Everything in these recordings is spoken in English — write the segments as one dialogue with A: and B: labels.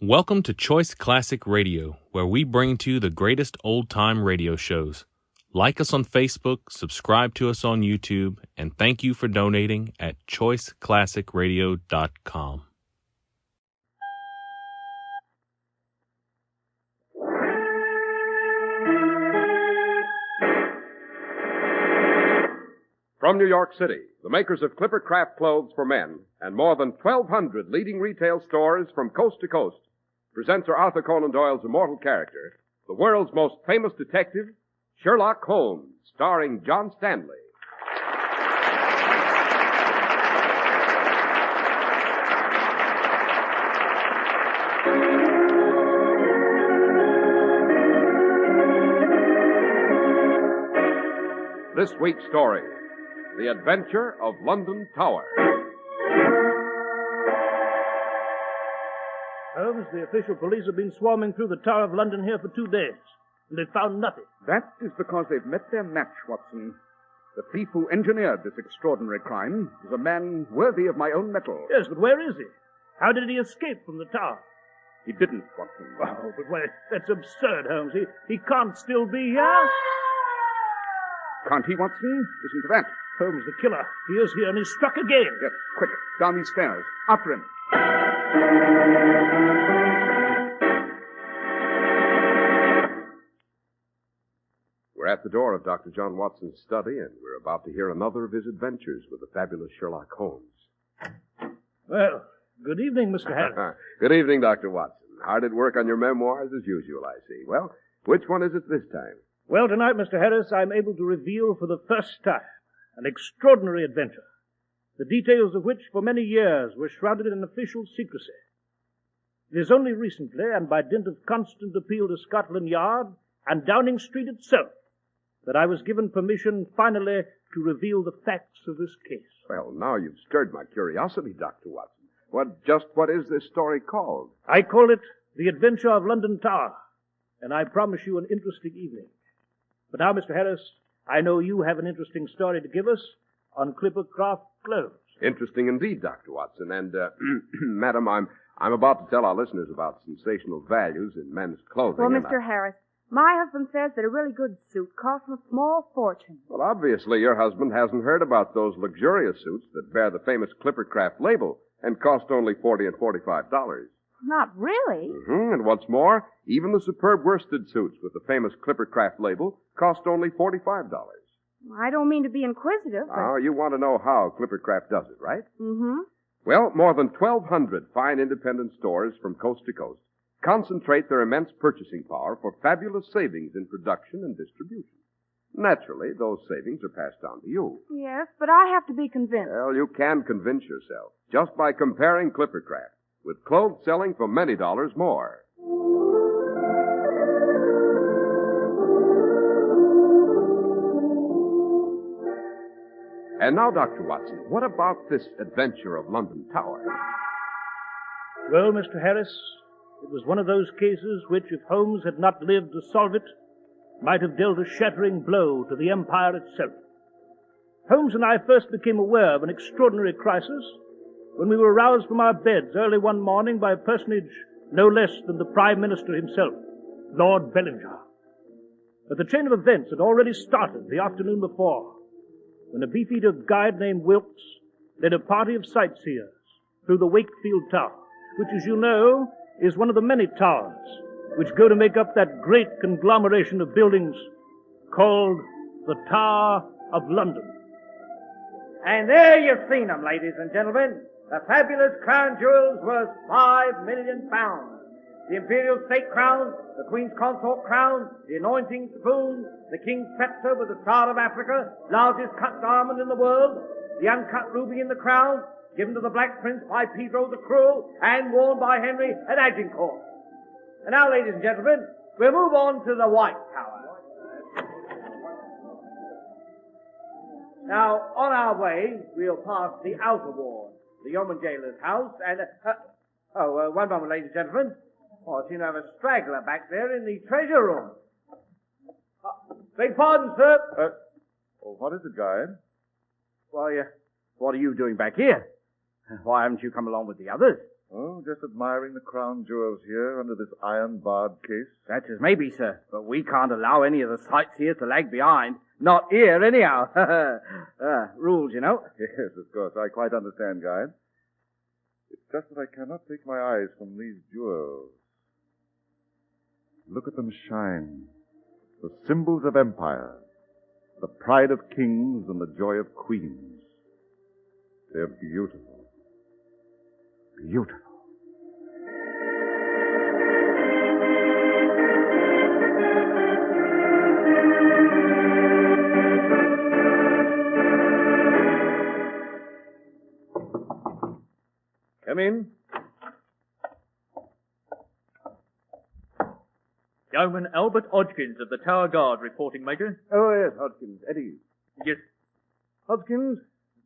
A: Welcome to Choice Classic Radio, where we bring to you the greatest old-time radio shows. Like us on Facebook, subscribe to us on YouTube, and thank you for donating at choiceclassicradio.com.
B: From New York City, the makers of Clipper Craft clothes for men and more than 1,200 leading retail stores from coast to coast present Sir Arthur Conan Doyle's immortal character, the world's most famous detective, Sherlock Holmes, starring John Stanley. This week's story, The Adventure of London Tower.
C: Holmes, the official police have been swarming through the Tower of London here for 2 days, and they've found nothing.
D: That is because they've met their match, Watson. The thief who engineered this extraordinary crime is a man worthy of my own metal.
C: Yes, but where is he? How did he escape from the tower?
D: He didn't, Watson.
C: Oh, but wait, that's absurd, Holmes. He can't still be here.
D: Can't he, Watson? Listen to that.
C: Holmes, the killer. He is here, and he's struck again.
D: Yes, quick, down these stairs. After him.
B: We're at the door of Dr. John Watson's study, and we're about to hear another of his adventures with the fabulous Sherlock Holmes.
C: Well, good evening, Mr. Harris.
B: Good evening, Dr. Watson. Hard at work on your memoirs as usual, I see. Well, which one is it this time?
C: Well, tonight, Mr. Harris, I'm able to reveal for the first time an extraordinary adventure, the details of which for many years were shrouded in official secrecy. It is only recently, and by dint of constant appeal to Scotland Yard and Downing Street itself, that I was given permission finally to reveal the facts of this case.
B: Well, now you've stirred my curiosity, Dr. Watson. What is this story called?
C: I call it The Adventure of London Tower, and I promise you an interesting evening. But now, Mr. Harris, I know you have an interesting story to give us on Clipper Craft clothes.
B: Interesting indeed, Dr. Watson. And, Madam, I'm about to tell our listeners about sensational values in men's clothing.
E: Well, Mr. Harris, my husband says that a really good suit costs a small fortune.
B: Well, obviously, your husband hasn't heard about those luxurious suits that bear the famous Clipper Craft label and cost only $40 and $45.
E: Not really.
B: Mm-hmm. And what's more, even the superb worsted suits with the famous Clipper Craft label cost only $45.
E: I don't mean to be inquisitive, but...
B: Oh, you want to know how Clipper Craft does it, right?
E: Mm-hmm.
B: Well, more than 1,200 fine independent stores from coast to coast concentrate their immense purchasing power for fabulous savings in production and distribution. Naturally, those savings are passed on to you.
E: Yes, but I have to be convinced.
B: Well, you can convince yourself just by comparing Clipper Craft with clothes selling for many dollars more. And now, Dr. Watson, what about this adventure of London Tower?
C: Well, Mr. Harris, it was one of those cases which, if Holmes had not lived to solve it, might have dealt a shattering blow to the empire itself. Holmes and I first became aware of an extraordinary crisis when we were roused from our beds early one morning by a personage no less than the Prime Minister himself, Lord Bellinger. But the chain of events had already started the afternoon before, when a beefeater guide named Wilkes led a party of sightseers through the Wakefield Tower, which, as you know, is one of the many towers which go to make up that great conglomeration of buildings called the Tower of London.
F: And there you've seen them, ladies and gentlemen. The fabulous crown jewels worth £5 million. The imperial state crown, the queen's consort crown, the anointing spoon, the king's scepter with the star of Africa, largest cut diamond in the world, the uncut ruby in the crown, given to the Black Prince by Pedro the Cruel, and worn by Henry at Agincourt. And now, ladies and gentlemen, we'll move on to the White Tower. Now, on our way, we'll pass the outer ward, the yeoman jailer's house, and... one moment, ladies and gentlemen. Oh, I seem to have a straggler back there in the treasure room. Beg pardon, sir.
D: What is it, guide?
F: Why, what are you doing back here? Why haven't you come along with the others?
G: Oh, just admiring the crown jewels here under this iron-barred case.
F: That's as maybe, sir. But we can't allow any of the sightseers to lag behind. Not here, anyhow. Rules, you know.
G: Yes, of course. I quite understand, guide. It's just that I cannot take my eyes from these jewels. Look at them shine. The symbols of empire. The pride of kings and the joy of queens. They're beautiful. Beautiful.
B: Come in.
H: Yeoman Albert Hodgkins of the Tower Guard reporting, Major.
D: Oh, yes, Hodgkins. At ease.
H: Yes.
D: Hodgkins,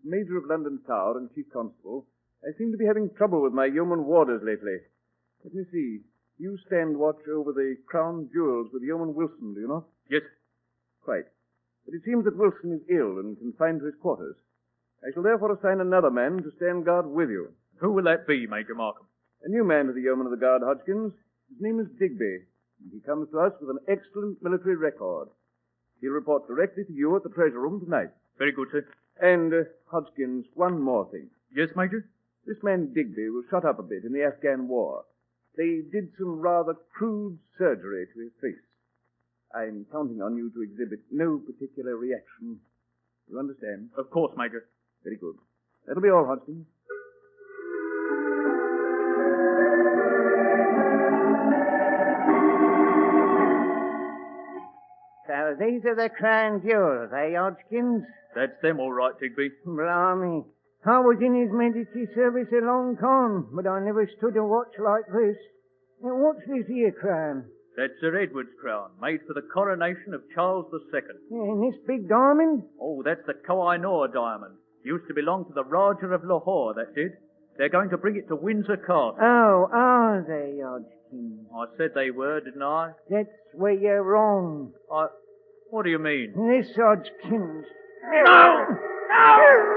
D: Major of London Tower and Chief Constable, I seem to be having trouble with my yeoman warders lately. Let me see. You stand watch over the crown jewels with Yeoman Wilson, do you not?
H: Yes.
D: Quite. But it seems that Wilson is ill and confined to his quarters. I shall therefore assign another man to stand guard with you.
H: Who will that be, Major Markham?
D: A new man to the yeoman of the guard, Hodgkins. His name is Digby, and he comes to us with an excellent military record. He'll report directly to you at the treasure room tonight.
H: Very good, sir.
D: And, Hodgkins, one more thing.
H: Yes, Major?
D: This man Digby was shot up a bit in the Afghan war. They did some rather crude surgery to his face. I'm counting on you to exhibit no particular reaction. You understand?
H: Of course, Major.
D: Very good. That'll be all, Hodgkins.
F: So these are the crown jewels, eh, Hodgkins?
H: That's them, all right, Digby.
F: Blimey. I was in His Majesty's service a long time, but I never stood a watch like this. Now, what's this here crown?
H: That's Sir Edward's crown, made for the coronation of Charles II.
F: And this big diamond?
H: Oh, that's the Koh-i-Noor diamond. Used to belong to the Raja of Lahore, that did. They're going to bring it to Windsor Castle.
F: Oh, are they, Hodgkins?
H: I said they were, didn't I?
F: That's where you're wrong.
H: What do you mean?
F: This Hodgkins. No! No!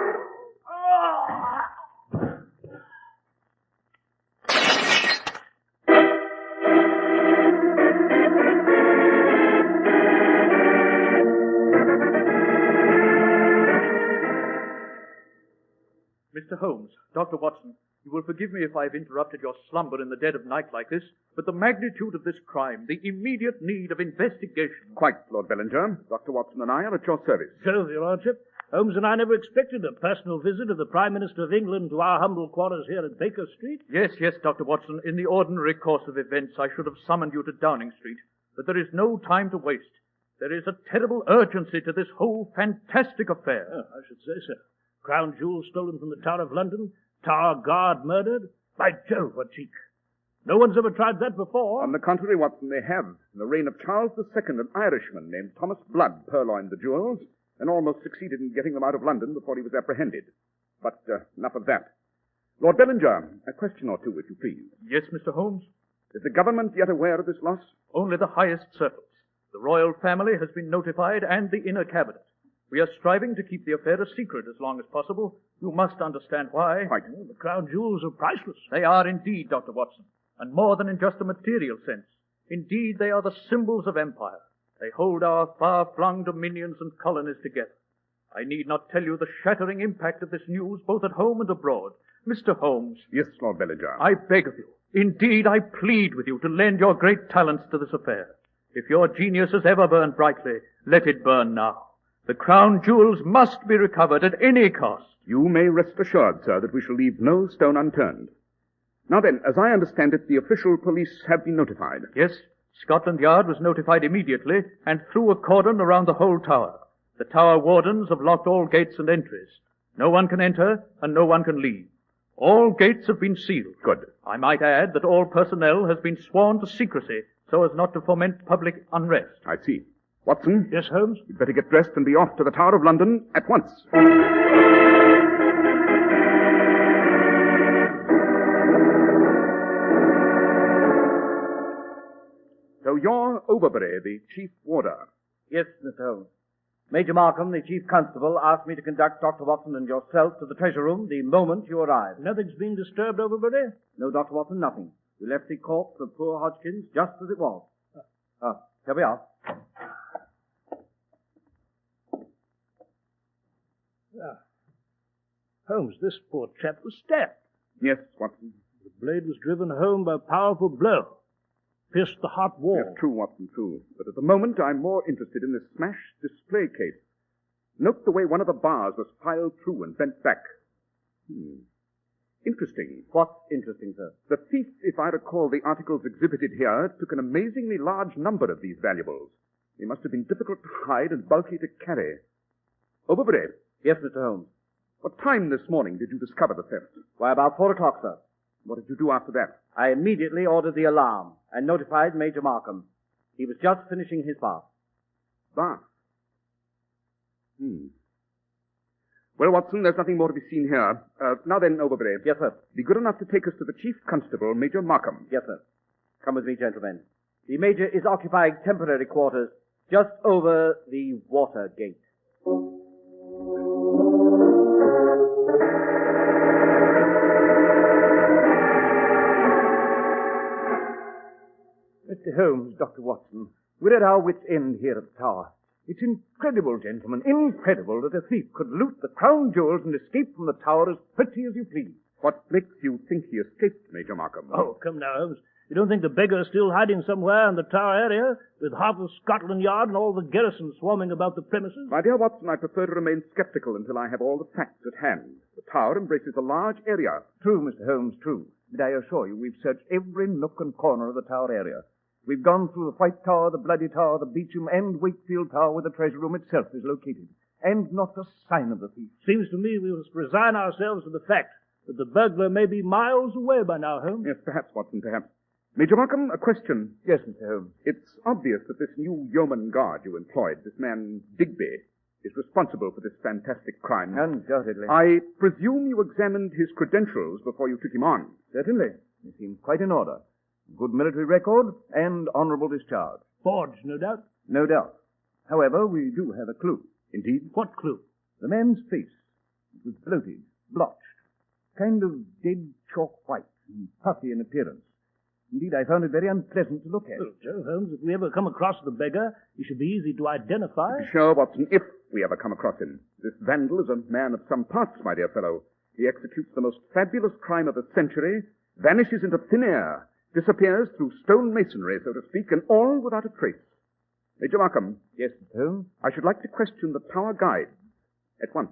H: Mr. Holmes, Dr. Watson, you will forgive me if I have interrupted your slumber in the dead of night like this, but the magnitude of this crime, the immediate need of investigation...
D: Quite, Lord Bellinger. Dr. Watson and I are at your service.
C: So, Your Lordship, Holmes and I never expected a personal visit of the Prime Minister of England to our humble quarters here at Baker Street.
H: Yes, Dr. Watson. In the ordinary course of events, I should have summoned you to Downing Street. But there is no time to waste. There is a terrible urgency to this whole fantastic affair.
C: Oh, I should say so. Crown jewels stolen from the Tower of London, Tower Guard murdered. By Jove, what cheek. No one's ever tried that before.
D: On the contrary, Watson, they have. In the reign of Charles II, an Irishman named Thomas Blood purloined the jewels and almost succeeded in getting them out of London before he was apprehended. But enough of that. Lord Bellinger, a question or two, if you please.
H: Yes, Mr. Holmes?
D: Is the government yet aware of this loss?
H: Only the highest circles. The royal family has been notified and the inner cabinet. We are striving to keep the affair a secret as long as possible. You must understand why.
D: Quite.
C: Oh, the crown jewels are priceless.
H: They are indeed, Dr. Watson, and more than in just a material sense. Indeed, they are the symbols of empire. They hold our far-flung dominions and colonies together. I need not tell you the shattering impact of this news, both at home and abroad. Mr. Holmes.
D: Yes, Lord Bellinger.
H: I beg of you, indeed I plead with you to lend your great talents to this affair. If your genius has ever burned brightly, let it burn now. The crown jewels must be recovered at any cost.
D: You may rest assured, sir, that we shall leave no stone unturned. Now then, as I understand it, the official police have been notified.
H: Yes, Scotland Yard was notified immediately and threw a cordon around the whole tower. The tower wardens have locked all gates and entries. No one can enter and no one can leave. All gates have been sealed.
D: Good.
H: I might add that all personnel has been sworn to secrecy so as not to foment public unrest.
D: I see. Watson?
C: Yes, Holmes?
D: You'd better get dressed and be off to the Tower of London at once. So you're Overbury, the chief warder.
F: Yes, Mr. Holmes. Major Markham, the chief constable, asked me to conduct Dr. Watson and yourself to the treasure room the moment you arrived.
C: Nothing's been disturbed, Overbury?
F: No, Dr. Watson, nothing. We left the corpse of poor Hodgkins just as it was. Here we are.
C: Holmes, this poor chap was stabbed.
D: Yes, Watson.
C: The blade was driven home by a powerful blow. Pierced the heart wall.
D: Yes, true, Watson, true. But at the moment, I'm more interested in this smashed display case. Note the way one of the bars was filed through and bent back. Interesting.
F: What's interesting, sir?
D: The thief, if I recall the articles exhibited here, took an amazingly large number of these valuables. They must have been difficult to hide and bulky to carry. Overbury,
F: Yes, Mr. Holmes.
D: what time this morning did you discover the theft?
F: Why, about 4 o'clock, sir.
D: What did you do after that?
F: I immediately ordered the alarm and notified Major Markham. He was just finishing his bath.
D: Bath. Well, Watson, there's nothing more to be seen here. Now then, Overbury.
F: Yes, sir.
D: Be good enough to take us to the Chief Constable, Major Markham.
F: Yes, sir. Come with me, gentlemen. The Major is occupying temporary quarters just over the water gate.
I: Mr. Holmes, Dr. Watson, we're at our wits' end here at the tower. It's incredible, gentlemen, incredible that a thief could loot the crown jewels and escape from the tower as pretty as you please.
D: What makes you think he escaped, Major Markham?
C: Oh, come now, Holmes. You don't think the beggar's still hiding somewhere in the Tower area, with half of Scotland Yard and all the garrison swarming about the premises?
D: My dear Watson, I prefer to remain skeptical until I have all the facts at hand. The tower embraces a large area.
I: True, Mr. Holmes, true. But I assure you, we've searched every nook and corner of the tower area. We've gone through the White Tower, the Bloody Tower, the Beauchamp, and Wakefield Tower, where the treasure room itself is located. And not a sign of the thief.
C: Seems to me we must resign ourselves to the fact that the burglar may be miles away by now, Holmes.
D: Yes, perhaps, Watson, perhaps. Major Markham, a question.
I: Yes, Mr. Holmes.
D: It's obvious that this new yeoman guard you employed, this man Digby, is responsible for this fantastic crime.
I: Undoubtedly.
D: I presume you examined his credentials before you took him on.
I: Certainly. He seems quite in order. Good military record and honorable discharge.
C: Forged, no doubt.
I: No doubt. However, we do have a clue.
D: Indeed?
C: What clue?
I: The man's face. It was bloated, blotched, kind of dead chalk white and puffy in appearance. Indeed, I found it very unpleasant to look at.
C: Well, Joe Holmes, if we ever come across the beggar, he should be easy to identify.
D: Be sure, Watson, if we ever come across him. This vandal is a man of some parts, my dear fellow. He executes the most fabulous crime of the century, vanishes into thin air, disappears through stone masonry, so to speak, and all without a trace. Major Markham.
I: Yes, Mr. Holmes?
D: I should like to question the tower guide at once.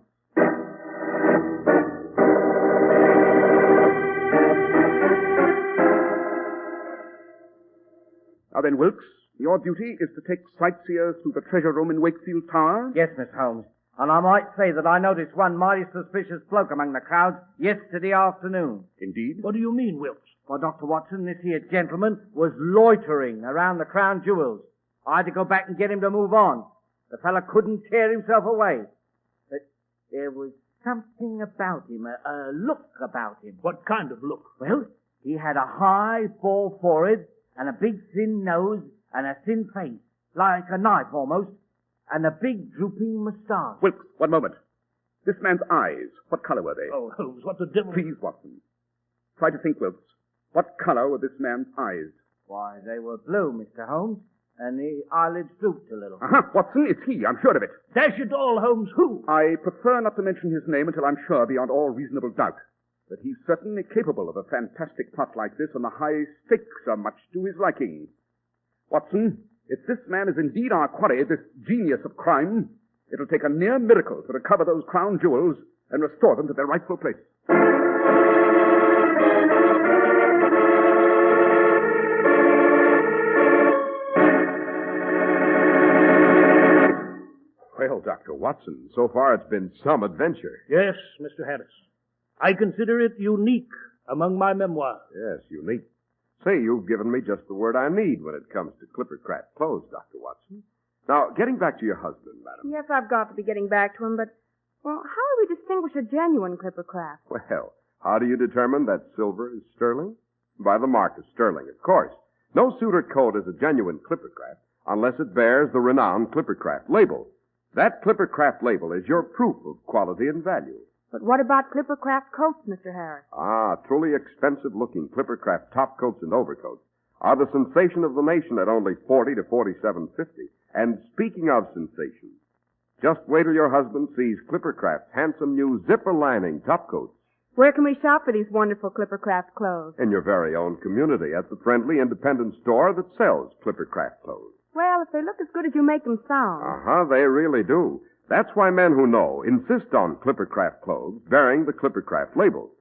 D: Now then, Wilkes, your duty is to take sightseers through the treasure room in Wakefield Tower.
F: Yes, Miss Holmes. And I might say that I noticed one mighty suspicious bloke among the crowd yesterday afternoon.
D: Indeed?
C: What do you mean, Wilkes?
F: Well, Dr. Watson, this here gentleman was loitering around the crown jewels. I had to go back and get him to move on. The fellow couldn't tear himself away. But there was something about him, a look about him.
C: What kind of look?
F: Well, he had a high, bald forehead and a big, thin nose and a thin face, like a knife almost, and a big, drooping moustache.
D: Wilkes, one moment. This man's eyes, what color were they?
C: Oh, Holmes, what the devil?
D: Please, Watson. Try to think, Wilkes. What color were this man's eyes?
F: Why, they were blue, Mr. Holmes, and the eyelids drooped a little.
D: Aha, Watson, it's he, I'm sure of it.
C: Dash it all, Holmes, who?
D: I prefer not to mention his name until I'm sure beyond all reasonable doubt. But he's certainly capable of a fantastic plot like this, and the high stakes are much to his liking. Watson, if this man is indeed our quarry, this genius of crime, it'll take a near miracle to recover those crown jewels and restore them to their rightful place.
B: Well, Dr. Watson, so far it's been some adventure.
C: Yes, Mr. Harris. I consider it unique among my memoirs.
B: Yes, unique. Say, you've given me just the word I need when it comes to Clippercraft clothes, Dr. Watson. Now, getting back to your husband, madam.
E: Yes, I've got to be getting back to him, but, well, how do we distinguish a genuine Clippercraft?
B: Well, how do you determine that silver is sterling? By the mark of sterling, of course. No suit or coat is a genuine Clippercraft unless it bears the renowned Clippercraft label. That Clippercraft label is your proof of quality and value.
E: But what about Clippercraft coats, Mr. Harris?
B: Ah, truly expensive-looking Clippercraft top coats and overcoats are the sensation of the nation at only $40 to $47.50. And speaking of sensations, just wait till your husband sees Clippercraft's handsome new zipper-lining top coats.
E: Where can we shop for these wonderful Clippercraft clothes?
B: In your very own community at the friendly independent store that sells Clippercraft clothes.
E: Well, if they look as good as you make them sound.
B: Uh-huh, they really do. That's why men who know insist on Clippercraft clothes bearing the Clippercraft label.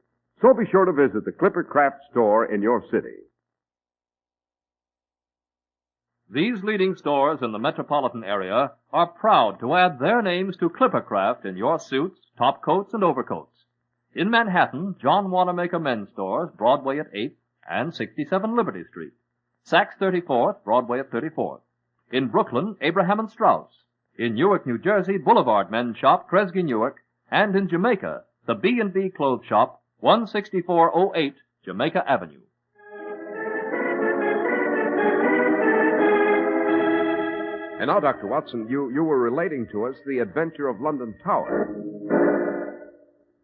B: So be sure to visit the Clippercraft store in your city.
J: These leading stores in the metropolitan area are proud to add their names to Clippercraft in your suits, top coats, and overcoats. In Manhattan, John Wanamaker Men's Stores, Broadway at 8th and 67 Liberty Street. Saks 34th, Broadway at 34th. In Brooklyn, Abraham and Strauss. In Newark, New Jersey, Boulevard Men's Shop, Kresge Newark. And in Jamaica, the B&B Clothes Shop, 16408 Jamaica Avenue.
B: And now, Dr. Watson, you were relating to us the adventure of London Tower.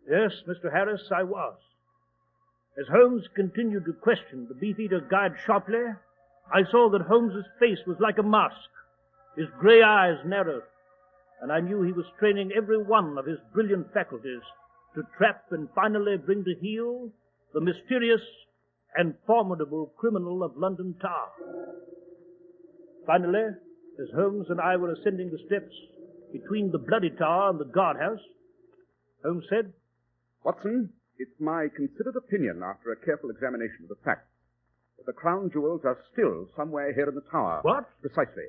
C: Yes, Mr. Harris, I was. As Holmes continued to question the beefeater guide sharply, I saw that Holmes's face was like a mask, his gray eyes narrowed, and I knew he was training every one of his brilliant faculties to trap and finally bring to heel the mysterious and formidable criminal of London Tower. Finally, as Holmes and I were ascending the steps between the Bloody Tower and the guardhouse, Holmes said,
D: Watson, it's my considered opinion, after a careful examination of the facts, that the crown jewels are still somewhere here in the tower.
C: What?
D: Precisely.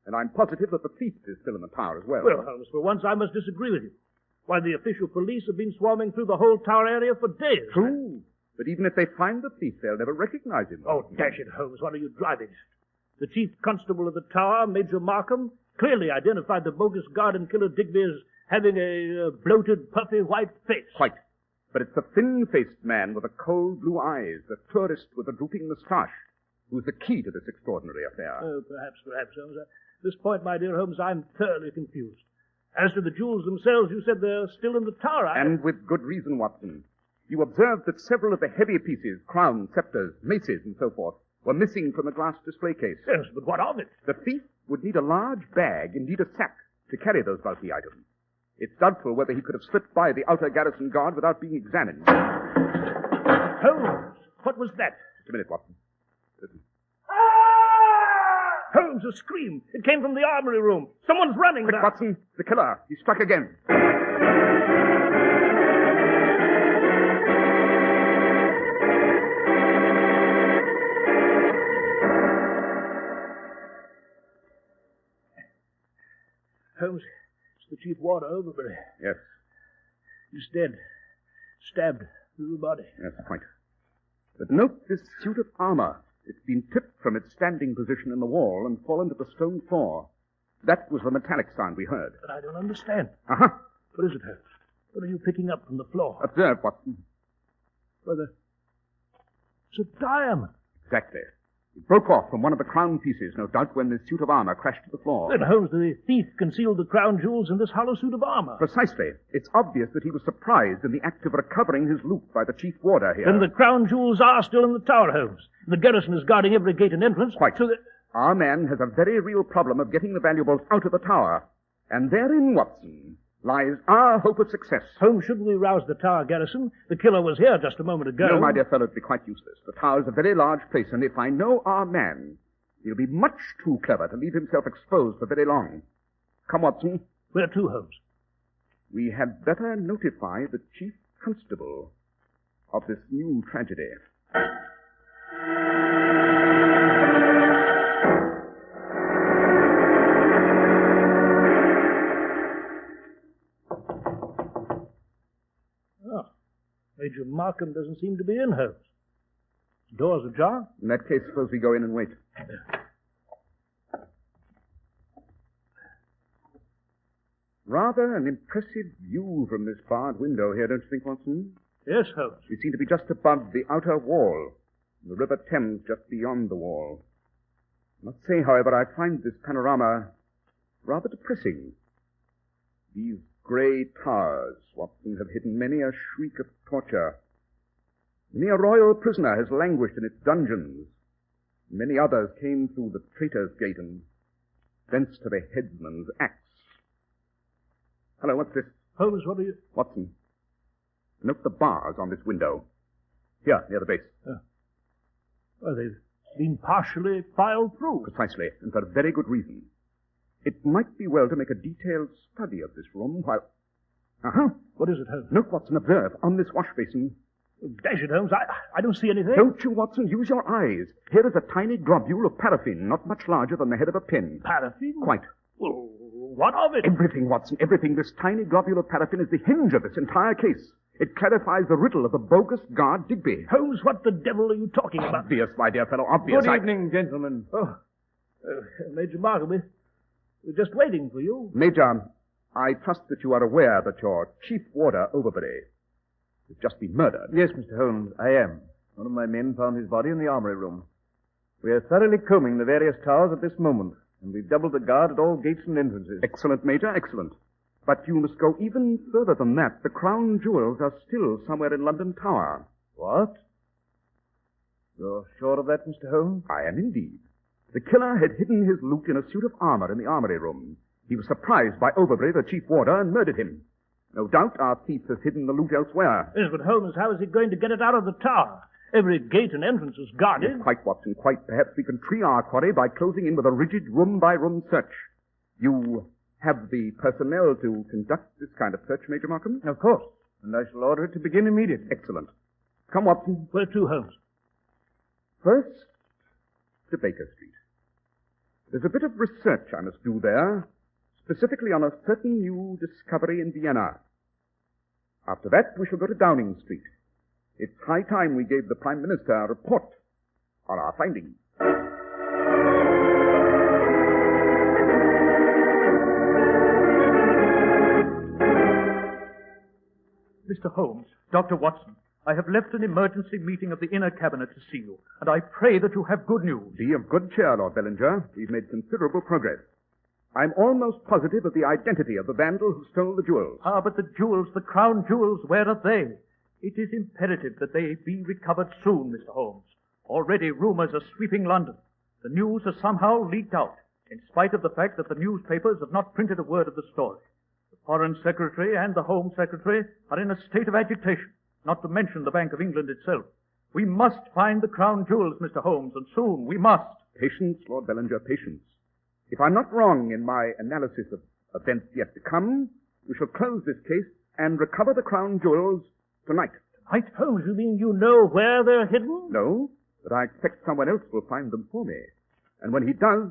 D: And I'm positive that the thief is still in the tower as well.
C: Well, Holmes, for once I must disagree with you. Why, the official police have been swarming through the whole tower area for days.
D: True. But even if they find the thief, they'll never recognize him.
C: Oh, dash it, Holmes, what are you driving at? The chief constable of the tower, Major Markham, clearly identified the bogus guard and killer Digby as having a bloated, puffy, white face.
D: Quite. But it's the thin-faced man with the cold blue eyes, the tourist with the drooping moustache, who's the key to this extraordinary affair.
C: Oh, perhaps, Holmes. At this point, my dear Holmes, I'm thoroughly confused. As to the jewels themselves, you said they're still in the tower.
D: And with good reason, Watson. You observed that several of the heavy pieces, crowns, scepters, maces, and so forth, were missing from the glass display case.
C: Yes, but what of it?
D: The thief would need a large bag, indeed a sack, to carry those bulky items. It's doubtful whether he could have slipped by the outer garrison guard without being examined.
C: Holmes, what was that?
D: Just a minute, Watson. Listen.
C: Holmes, a scream. It came from the armory room. Someone's running.
D: Quick, Watson. The killer. He struck again.
C: Holmes, it's the chief warder, Overbury.
D: Yes.
C: He's dead. Stabbed through the body.
D: Yes, quite. But note this suit of armor. It's been tipped from its standing position in the wall and fallen to the stone floor. That was the metallic sound we heard.
C: But I don't understand.
D: Uh-huh.
C: What is it, Holmes? What are you picking up from the floor?
D: Observe, Watson.
C: Whether it's a diamond.
D: Exactly. It broke off from one of the crown pieces, no doubt, when the suit of armor crashed to the floor.
C: Then, Holmes, the thief concealed the crown jewels in this hollow suit of armor.
D: Precisely. It's obvious that he was surprised in the act of recovering his loot by the chief warder here.
C: Then the crown jewels are still in the tower, Holmes. The garrison is guarding every gate and entrance.
D: Quite.
C: So that...
D: Our man has a very real problem of getting the valuables out of the tower. And therein, Watson, lies our hope of success.
C: Holmes, should we rouse the tower garrison? The killer was here just a moment ago.
D: No, my dear fellow, it'd be quite useless. The tower's a very large place, and if I know our man, he'll be much too clever to leave himself exposed for very long. Come, Watson.
C: Where to, Holmes?
D: We had better notify the chief constable of this new tragedy.
C: Major Markham doesn't seem to be in, Holmes. The door's ajar.
D: In that case, suppose we go in and wait. Rather an impressive view from this barred window here, don't you think, Watson?
C: Yes, Holmes.
D: We seem to be just above the outer wall, the River Thames just beyond the wall. I must say, however, I find this panorama rather depressing. These grey towers, Watson, have hidden many a shriek of torture. Many a royal prisoner has languished in its dungeons. Many others came through the traitor's gate and thence to the headsman's axe. Hello, what's this?
C: Holmes, what are you...
D: Watson, note the bars on this window. Here, near the base.
C: Well, they've been partially filed through.
D: Precisely, and for a very good reason. It might be well to make a detailed study of this room while...
C: What is it, Holmes?
D: Note, Watson, observe, on this wash basin...
C: Dash it, Holmes, I don't see anything.
D: Don't you, Watson? Use your eyes. Here is a tiny globule of paraffin, not much larger than the head of a pin.
C: Paraffin?
D: Quite.
C: Well, what of it?
D: Everything, Watson, everything. This tiny globule of paraffin is the hinge of this entire case. It clarifies the riddle of the bogus guard Digby.
C: Holmes, what the devil are you talking about?
D: Obvious, my dear fellow, obvious.
I: Good evening, gentlemen.
C: Major Markham, we're just waiting for you.
D: Major, I trust that you are aware that your chief warder, Overbury, has just been murdered.
I: Yes, Mr. Holmes, I am. One of my men found his body in the armory room. We are thoroughly combing the various towers at this moment, and we've doubled the guard at all gates and entrances.
D: Excellent, Major, excellent. But you must go even further than that. The crown jewels are still somewhere in London Tower.
I: What? You're sure of that, Mr. Holmes?
D: I am indeed. The killer had hidden his loot in a suit of armor in the armory room. He was surprised by Overbury, the chief warder, and murdered him. No doubt our thief has hidden the loot elsewhere.
C: Yes, but Holmes, how is he going to get it out of the tower? Every gate and entrance is guarded.
D: Yes, quite, Watson, quite. Perhaps we can tree our quarry by closing in with a rigid room-by-room search. You have the personnel to conduct this kind of search, Major Markham?
I: Of course. And I shall order it to begin immediately.
D: Excellent. Come, Watson.
C: Where to, Holmes?
D: First, to Baker Street. There's a bit of research I must do there, specifically on a certain new discovery in Vienna. After that, we shall go to Downing Street. It's high time we gave the Prime Minister a report on our findings.
H: Mr. Holmes, Dr. Watson, I have left an emergency meeting of the inner cabinet to see you, and I pray that you have good news.
D: Be of good cheer, Lord Bellinger. We've made considerable progress. I'm almost positive of the identity of the vandal who stole the jewels.
H: Ah, but the jewels, the crown jewels, where are they? It is imperative that they be recovered soon, Mr. Holmes. Already rumors are sweeping London. The news has somehow leaked out, in spite of the fact that the newspapers have not printed a word of the story. The Foreign Secretary and the Home Secretary are in a state of agitation, not to mention the Bank of England itself. We must find the crown jewels, Mr. Holmes, and soon we must.
D: Patience, Lord Bellinger, patience. If I'm not wrong in my analysis of events yet to come, we shall close this case and recover the crown jewels tonight.
C: Tonight, Holmes? You mean you know where they're hidden?
D: No, but I expect someone else will find them for me. And when he does,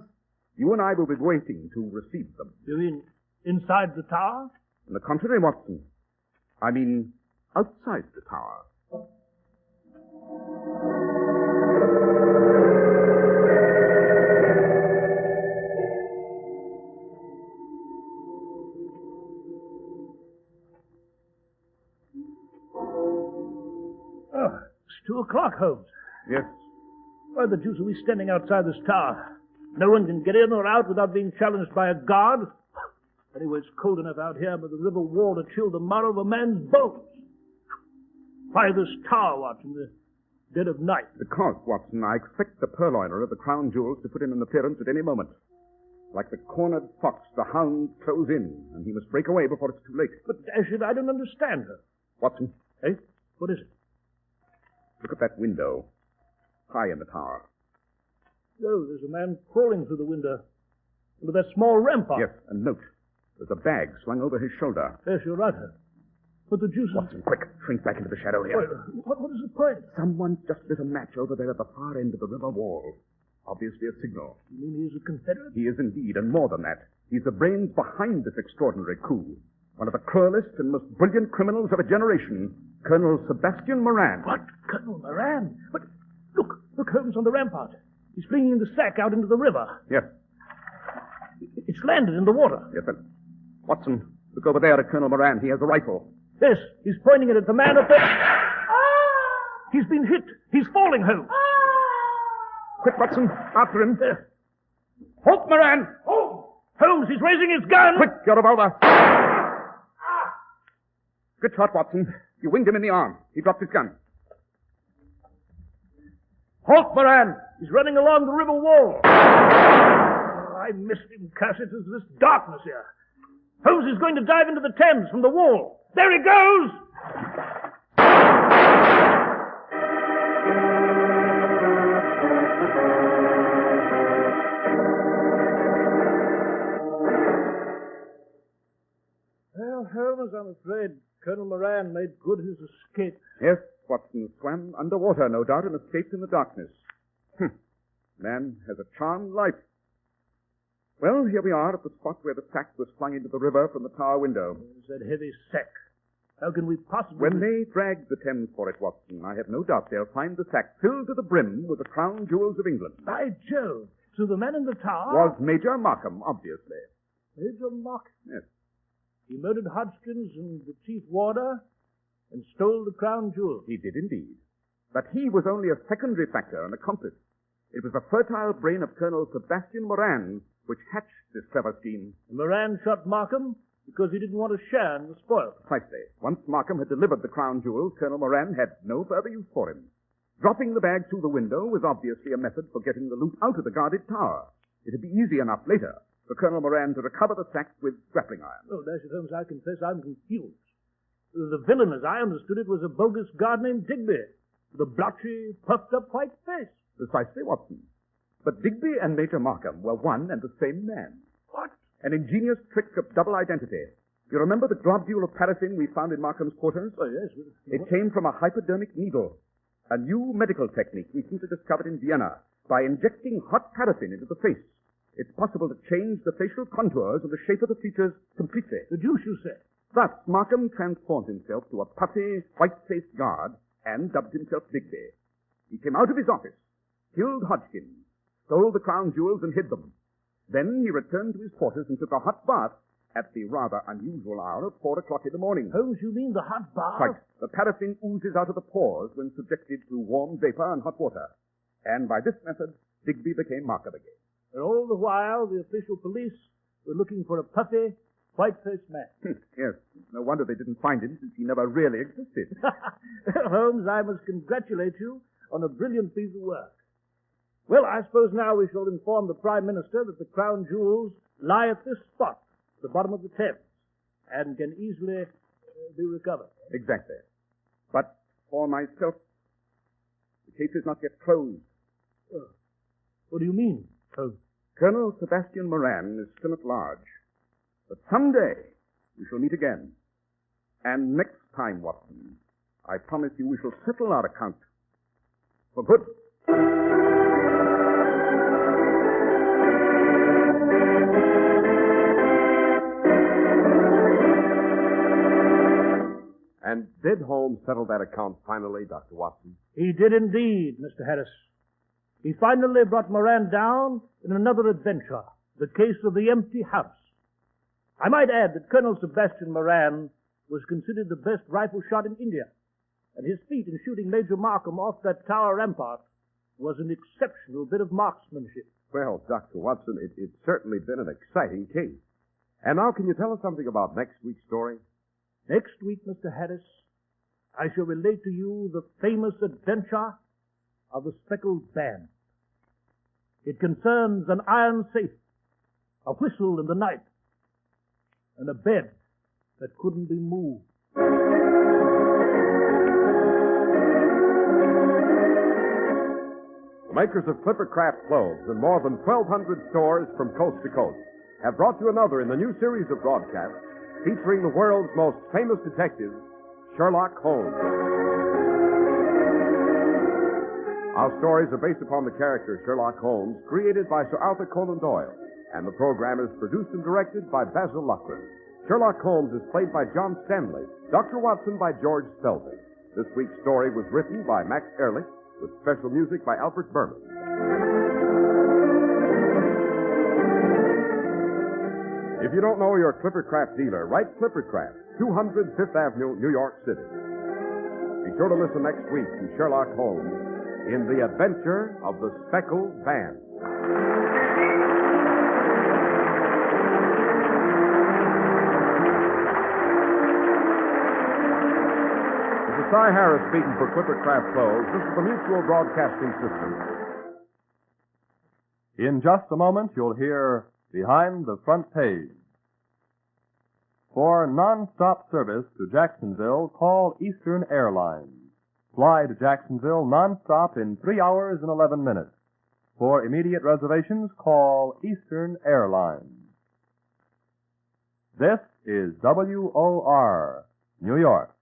D: you and I will be waiting to receive them.
C: You mean inside the tower?
D: On the contrary, Watson. I mean outside the tower.
C: Oh, it's 2 o'clock, Holmes.
D: Yes.
C: Why the deuce are we standing outside this tower? No one can get in or out without being challenged by a guard. Anyway, it's cold enough out here by the river wall to chill the marrow of a man's bones. Why this tower watch in the dead of night?
D: Because, Watson, I expect the purloiner of the crown jewels to put in an appearance at any moment. Like the cornered fox, the hounds close in, and he must break away before it's too late.
C: But, dash it, I don't understand her.
D: Watson.
C: Eh? What is it?
D: Look at that window, high in the tower.
C: Oh, there's a man crawling through the window. Under that small rampart.
D: Yes, and note, there's a bag slung over his shoulder.
C: Yes, you're right, huh? But the deuce...
D: Watson, quick, shrink back into the shadow here.
C: What is the point?
D: Someone just lit a match over there at the far end of the river wall. Obviously a signal.
C: You mean he's a Confederate?
D: He is indeed, and more than that. He's the brains behind this extraordinary coup. One of the cruelest and most brilliant criminals of a generation, Colonel Sebastian Moran.
C: What? Colonel Moran? But look, Holmes, on the rampart. He's flinging the sack out into the river.
D: Yes.
C: It's landed in the water.
D: Yes, sir. Watson, look over there at Colonel Moran. He has a rifle.
C: Yes, he's pointing it at the man up there. He's been hit. He's falling, Holmes.
D: Quick, Watson, after him. Halt, Moran!
C: Holmes, he's raising his gun.
D: Quick, your revolver. Good shot, Watson. You winged him in the arm. He dropped his gun.
C: Halt, Moran! He's running along the river wall. Oh, I missed him, curse it. There's this darkness here. Holmes is going to dive into the Thames from the wall. There he goes! Well, Holmes, I'm afraid Colonel Moran made good his escape.
D: Yes, Watson swam underwater, no doubt, and escaped in the darkness. Man has a charmed life. Well, here we are at the spot where the sack was flung into the river from the tower window.
C: There's that heavy sack. How can we possibly...
D: When they drag the Thames for it, Watson, I have no doubt they'll find the sack filled to the brim with the crown jewels of England.
C: By Jove! So the man in the tower...
D: Was Major Markham, obviously.
C: Major Markham?
D: Yes.
C: He murdered Hodgkins and the chief warder and stole the crown jewels.
D: He did indeed. But he was only a secondary factor, an accomplice. It was the fertile brain of Colonel Sebastian Moran which hatched this clever scheme.
C: Moran shot Markham because he didn't want to share in the spoil.
D: Precisely. Once Markham had delivered the crown jewels, Colonel Moran had no further use for him. Dropping the bag through the window was obviously a method for getting the loot out of the guarded tower. It'd be easy enough later for Colonel Moran to recover the sack with grappling irons.
C: Oh, dash it, Holmes, I confess I'm confused. The villain, as I understood it, was a bogus guard named Digby, with a blotchy, puffed-up white face.
D: Precisely, Watson. But Digby and Major Markham were one and the same man.
C: What?
D: An ingenious trick of double identity. You remember the globule of paraffin we found in Markham's quarters?
C: Oh, yes.
D: It came from a hypodermic needle, a new medical technique recently discovered in Vienna. By injecting hot paraffin into the face, it's possible to change the facial contours and the shape of the features completely.
C: The deuce, you say?
D: Thus, Markham transformed himself to a puffy, white-faced guard and dubbed himself Digby. He came out of his office, killed Hodgkins, stole the crown jewels and hid them. Then he returned to his quarters and took a hot bath at the rather unusual hour of 4 o'clock in the morning.
C: Holmes, you mean the hot bath?
D: Right. The paraffin oozes out of the pores when subjected to warm vapor and hot water. And by this method, Digby became Markham again.
C: And all the while, the official police were looking for a puffy, white-faced man.
D: Yes. No wonder they didn't find him, since he never really existed.
C: Holmes, I must congratulate you on a brilliant piece of work. Well, I suppose now we shall inform the Prime Minister that the crown jewels lie at this spot, at the bottom of the Thames, and can easily be recovered.
D: Exactly. But for myself, the case is not yet closed.
C: What do you mean, closed?
D: Colonel Sebastian Moran is still at large. But someday we shall meet again. And next time, Watson, I promise you we shall settle our account for good.
B: And did Holmes settle that account finally, Dr. Watson?
C: He did indeed, Mr. Harris. He finally brought Moran down in another adventure, the case of the empty house. I might add that Colonel Sebastian Moran was considered the best rifle shot in India, and his feat in shooting Major Markham off that tower rampart was an exceptional bit of marksmanship.
B: Well, Dr. Watson, it's certainly been an exciting case. And now can you tell us something about next week's story?
C: Next week, Mr. Harris, I shall relate to you the famous adventure of the Speckled Band. It concerns an iron safe, a whistle in the night, and a bed that couldn't be moved.
B: The makers of Clippercraft clothes and more than 1,200 stores from coast to coast have brought you another in the new series of broadcasts featuring the world's most famous detective, Sherlock Holmes. Our stories are based upon the character Sherlock Holmes, created by Sir Arthur Conan Doyle, and the program is produced and directed by Basil Luckman. Sherlock Holmes is played by John Stanley, Dr. Watson by George Spelvin. This week's story was written by Max Ehrlich, with special music by Albert Berman. If you don't know your Clippercraft dealer, write Clippercraft, 200 Fifth Avenue, New York City. Be sure to listen next week to Sherlock Holmes in The Adventure of the Speckled Band. Cy Harris speaking for Clipper Craft Clothes. This is the Mutual Broadcasting System.
K: In just a moment, you'll hear Behind the Front Page. For non-stop service to Jacksonville, call Eastern Airlines. Fly to Jacksonville non-stop in 3 hours and 11 minutes. For immediate reservations, call Eastern Airlines. This is WOR, New York.